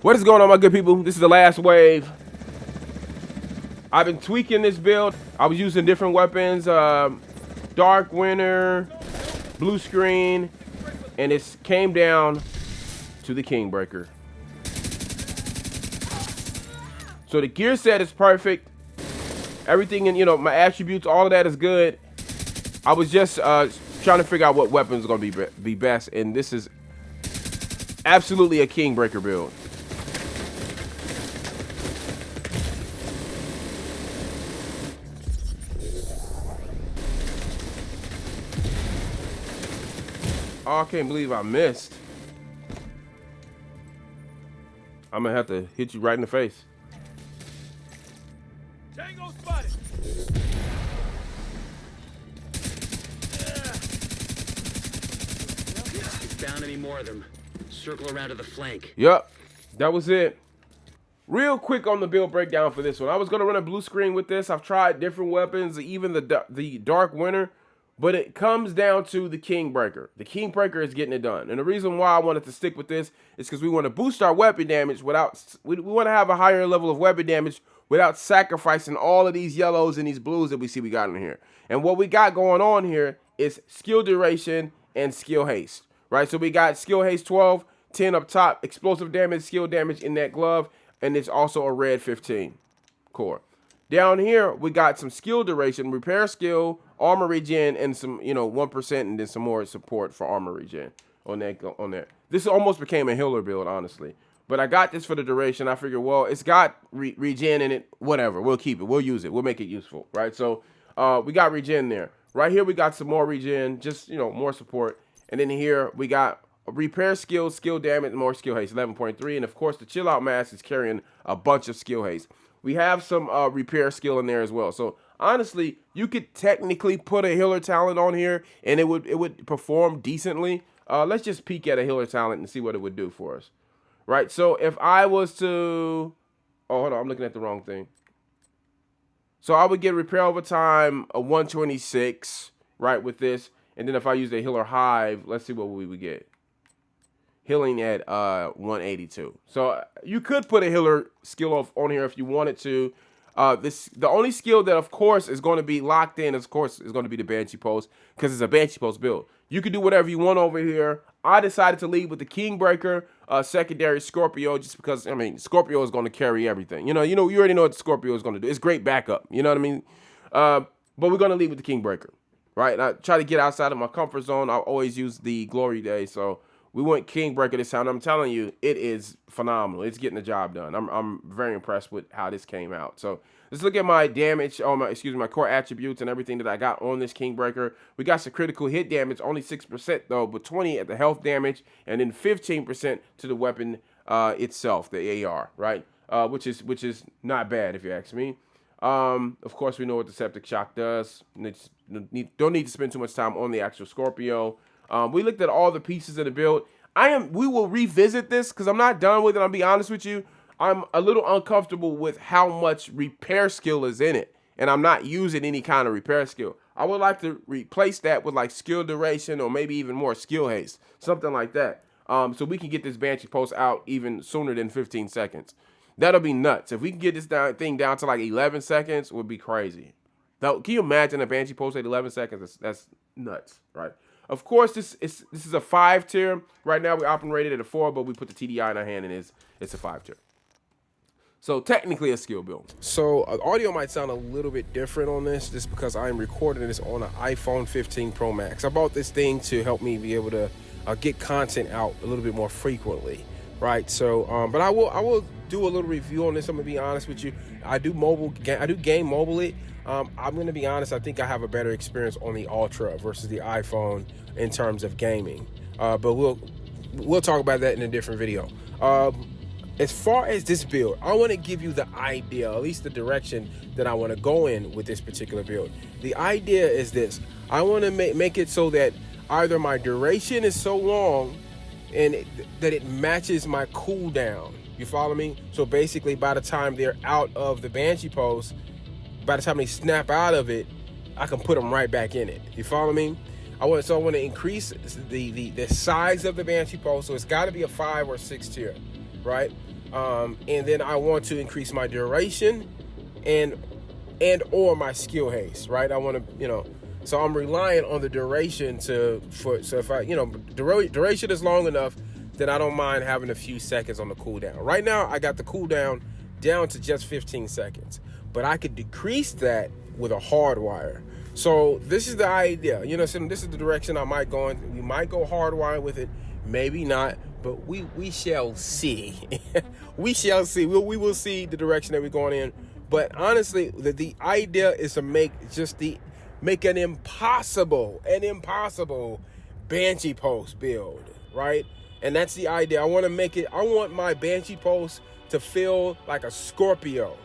What is going on, my good people? This is the last wave. I've been tweaking this build. I was using different weapons, dark winter, blue screen, and it came down to the Kingbreaker. So the gear set is perfect. Everything in, my attributes, all of that is good. I was just trying to figure out what weapons are going to be best, and this is absolutely a Kingbreaker build. Oh, I can't believe I missed. I'm gonna have to hit you right in the face. Tango spotted. If you found any more of them, circle around to the flank. Yep, that was it. Real quick on the build breakdown for this one. I was gonna run a blue screen with this. I've tried different weapons, even the dark winter. But it comes down to the Kingbreaker. The Kingbreaker is getting it done. And the reason why I wanted to stick with this is because we want to boost our weapon damage without... We want to have a higher level of weapon damage without sacrificing all of these yellows and these blues that we see we got in here. And what we got going on here is skill duration and skill haste. Right? So we got skill haste 12, 10 up top, explosive damage, skill damage in that glove, and it's also a red 15 core. Down here, we got some skill duration, repair skill, armor regen, and some, 1%, and then some more support for armor regen on that. This almost became a healer build, honestly. But I got this for the duration. I figured, well, it's got regen in it. Whatever. We'll keep it. We'll use it. We'll make it useful, right? So we got regen there. Right here, we got some more regen, just, more support. And then here, we got repair skill, skill damage, more skill haste, 11.3. And, of course, the chill out mask is carrying a bunch of skill haste. We have some repair skill in there as well. So honestly, you could technically put a healer talent on here and it would perform decently. Let's just peek at a healer talent and see what it would do for us. Right? So if I was to... Oh, hold on. I'm looking at the wrong thing. So I would get repair over time, a 126, right, with this. And then if I use the healer hive, let's see what we would get. Healing at 182. So you could put a healer skill on here if you wanted to. The only skill that, of course, is going to be locked in, of course, is going to be the Banshee Post, because it's a Banshee Post build. You can do whatever you want over here. I decided to lead with the Kingbreaker, secondary Scorpio, just because, Scorpio is going to carry everything. You already know what the Scorpio is going to do. It's great backup. You know what I mean? But we're going to lead with the Kingbreaker, right? And I try to get outside of my comfort zone. I always use the Glory Day, so... We went Kingbreaker this time. I'm telling you, it is phenomenal. It's getting the job done. I'm very impressed with how this came out. So let's look at my damage, my core attributes and everything that I got on this Kingbreaker. We got some critical hit damage, only 6% though, but 20 at the health damage, and then 15% to the weapon itself, the AR, right? Which is not bad if you ask me. Of course, we know what the septic shock does. Don't need to spend too much time on the actual Scorpio. We looked at all the pieces of the build. We will revisit this because I'm not done with it. I'll be honest with you. I'm a little uncomfortable with how much repair skill is in it. And I'm not using any kind of repair skill. I would like to replace that with like skill duration or maybe even more skill haste. Something like that. So we can get this Banshee Post out even sooner than 15 seconds. That'll be nuts. If we can get this thing down to like 11 seconds, it would be crazy. Now, can you imagine a Banshee Post at 11 seconds? That's nuts, right? Of course, this is a 5 tier. Right now, we operated at a 4, but we put the TDI in our hand, and it's a 5 tier. So technically a skill build. So audio might sound a little bit different on this, just because I'm recording this on an iPhone 15 Pro Max. I bought this thing to help me be able to get content out a little bit more frequently, right? So, but I will do a little review on this. I'm gonna be honest with you. I do game mobile it. I'm going to be honest, I think I have a better experience on the Ultra versus the iPhone in terms of gaming. But we'll talk about that in a different video. As far as this build, I want to give you the idea, at least the direction that I want to go in with this particular build. The idea is this. I want to make it so that either my duration is so long and that it matches my cooldown. You follow me? So basically, by the time they're out of the Banshee Post, by the time they snap out of it, I can put them right back in it. You follow me? I want to increase the size of the Banshee Post, so it's got to be a 5 or 6 tier. right? And then I want to increase my duration and or my skill haste, right? I want to, you know, so I'm relying on the duration so if I, you know, duration is long enough, then I don't mind having a few seconds on the cooldown. Right now, I got the cooldown down to just 15 seconds, but I could decrease that with a hard wire. So this is the idea, you know, so this is the direction I might go in. We might go hardwired with it, maybe not, but we shall see. We shall see. We will see the direction that we're going in. But honestly, the idea is to make an impossible Banshee post build, right? And that's the idea. I want to make it. I want my Banshee post to feel like a Scorpio.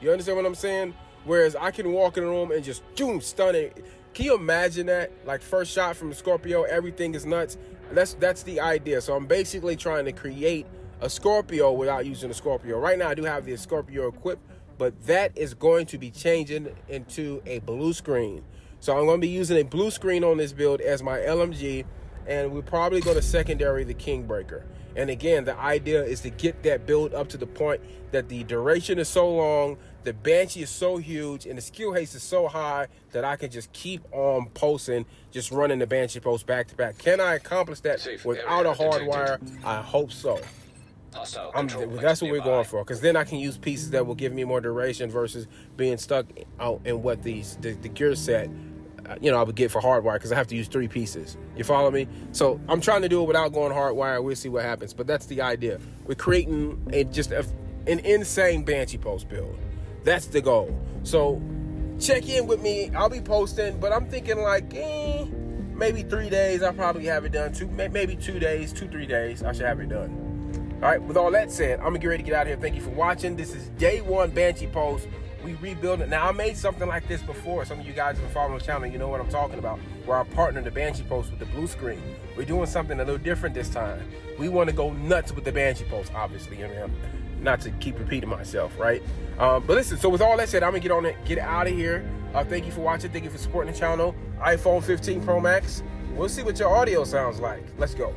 You understand what I'm saying? Whereas I can walk in a room and just stun it. Can you imagine that? Like first shot from the Scorpio, everything is nuts. That's the idea. So I'm basically trying to create a Scorpio without using a Scorpio. Right now I do have the Scorpio equipped, but that is going to be changing into a blue screen. So I'm going to be using a blue screen on this build as my LMG, and we're probably going to secondary the Kingbreaker. And again, the idea is to get that build up to the point that the duration is so long, the Banshee is so huge, and the skill haste is so high that I can just keep on posting, just running the Banshee post back to back. Can I accomplish that without a hard wire? I hope so. That's what we're going for, because then I can use pieces that will give me more duration versus being stuck out in what the gear set, you know, I would get for hardwire, because I have to use 3 pieces. You follow me? So I'm trying to do it without going hardwire. We'll see what happens, but that's the idea. We're creating an insane Banshee post build. That's the goal. So check in with me. I'll be posting, but I'm thinking like maybe 3 days. I'll probably have it done. Maybe 2 days, 2-3 days. I should have it done. All right, with all that said, I'm gonna get ready to get out of here. Thank you for watching. This is day 1 Banshee post. We rebuild it. Now, I made something like this before. Some of you guys have been following the channel, you know what I'm talking about, where I partnered the Banshee post with the blue screen. We're doing something a little different this time. We want to go nuts with the Banshee post, obviously. I mean, not to keep repeating myself, right? But listen, so with all that said, I'm gonna get out of here. Thank you for watching. Thank you for supporting the channel. iPhone 15 Pro Max. We'll see what your audio sounds like. Let's go.